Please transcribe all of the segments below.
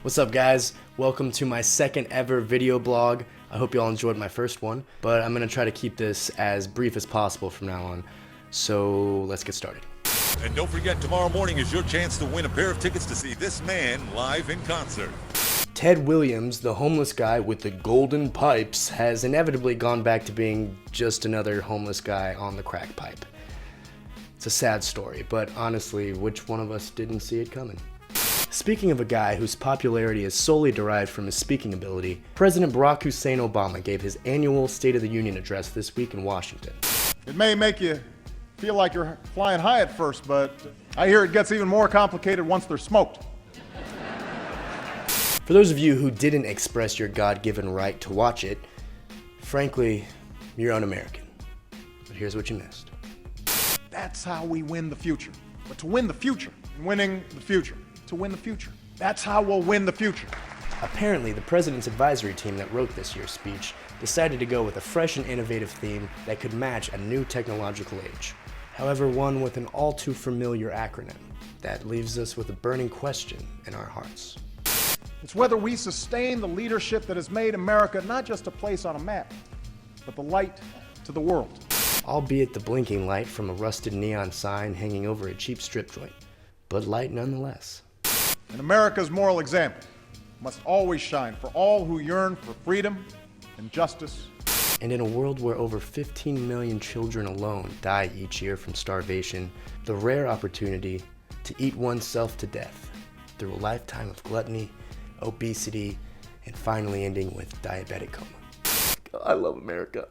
What's up, guys? Welcome to my second ever video blog. I hope you all enjoyed my first one, but I'm gonna try to keep this as brief as possible from now on. So let's get started. And don't forget, tomorrow morning is your chance to win a pair of tickets to see this man live in concert. Ted Williams, the homeless guy with the golden pipes, has inevitably gone back to being just another homeless guy on the crack pipe. It's a sad story, but honestly, which one of us didn't see it coming? Speaking of a guy whose popularity is solely derived from his speaking ability, President Barack Hussein Obama gave his annual State of the Union address this week in Washington. It may make you feel like you're flying high at first, but I hear it gets even more complicated once they're smoked. For those of you who didn't express your God-given right to watch it, frankly, you're un-American. But here's what you missed. That's how we win the future. But to win the future, winning the future, to win the future. That's how we'll win the future. Apparently, the president's advisory team that wrote this year's speech decided to go with a fresh and innovative theme that could match a new technological age. However, one with an all too familiar acronym that leaves us with a burning question in our hearts. It's whether we sustain the leadership that has made America not just a place on a map, but the light to the world. Albeit the blinking light from a rusted neon sign hanging over a cheap strip joint, but light nonetheless. And America's moral example must always shine for all who yearn for freedom and justice. And in a world where over 15 million children alone die each year from starvation, the rare opportunity to eat oneself to death through a lifetime of gluttony, obesity, and finally ending with diabetic coma. I love America.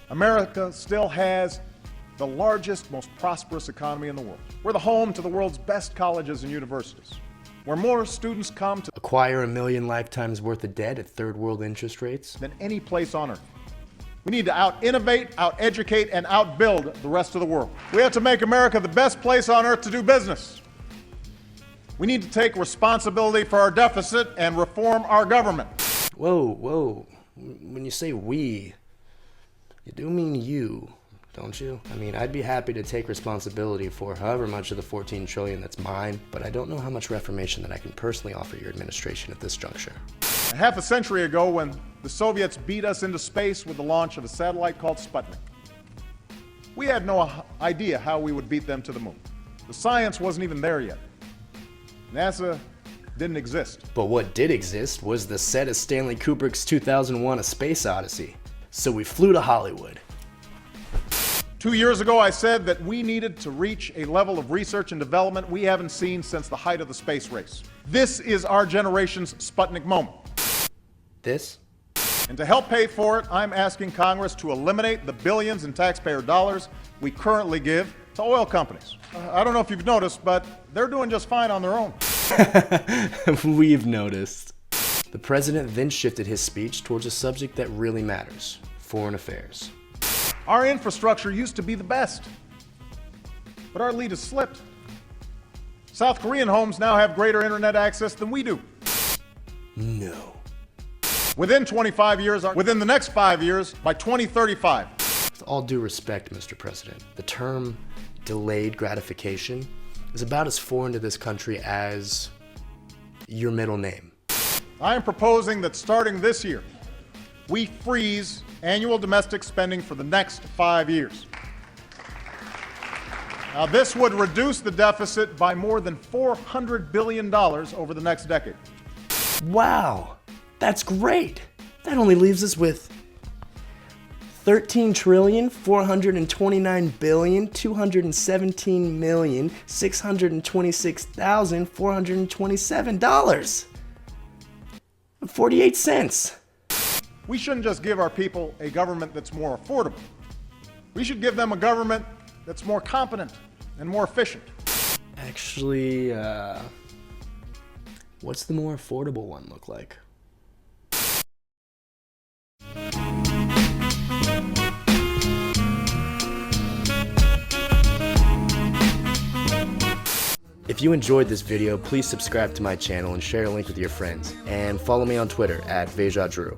America still has the largest, most prosperous economy in the world. We're the home to the world's best colleges and universities, where more students come to acquire 1 million lifetimes worth of debt at third world interest rates than any place on earth. We need to out-innovate, out-educate, and out-build the rest of the world. We have to make America the best place on earth to do business. We need to take responsibility for our deficit and reform our government. Whoa. When you say we, you do mean you, don't you? I mean, I'd be happy to take responsibility for however much of the 14 trillion that's mine, but I don't know how much reformation that I can personally offer your administration at this juncture. A half a century ago, when the Soviets beat us into space with the launch of a satellite called Sputnik, we had no idea how we would beat them to the moon. The science wasn't even there yet. NASA didn't exist. But what did exist was the set of Stanley Kubrick's 2001: A Space Odyssey. So we flew to Hollywood. 2 years ago, I said that we needed to reach a level of research and development we haven't seen since the height of the space race. This is our generation's Sputnik moment. This? And to help pay for it, I'm asking Congress to eliminate the billions in taxpayer dollars we currently give to oil companies. I don't know if you've noticed, but they're doing just fine on their own. We've noticed. The president then shifted his speech towards a subject that really matters: foreign affairs. Our infrastructure used to be the best, but our lead has slipped. South Korean homes now have greater internet access than we do. No. Within the next 5 years, by 2035. With all due respect, Mr. President, the term delayed gratification is about as foreign to this country as your middle name. I am proposing that starting this year, we freeze annual domestic spending for the next 5 years. Now, this would reduce the deficit by more than $400 billion over the next decade. Wow, that's great. That only leaves us with $13,429,217,627.48. We shouldn't just give our people a government that's more affordable. We should give them a government that's more competent and more efficient. Actually, what's the more affordable one look like? If you enjoyed this video, please subscribe to my channel and share a link with your friends. And follow me on Twitter @VejahDrew.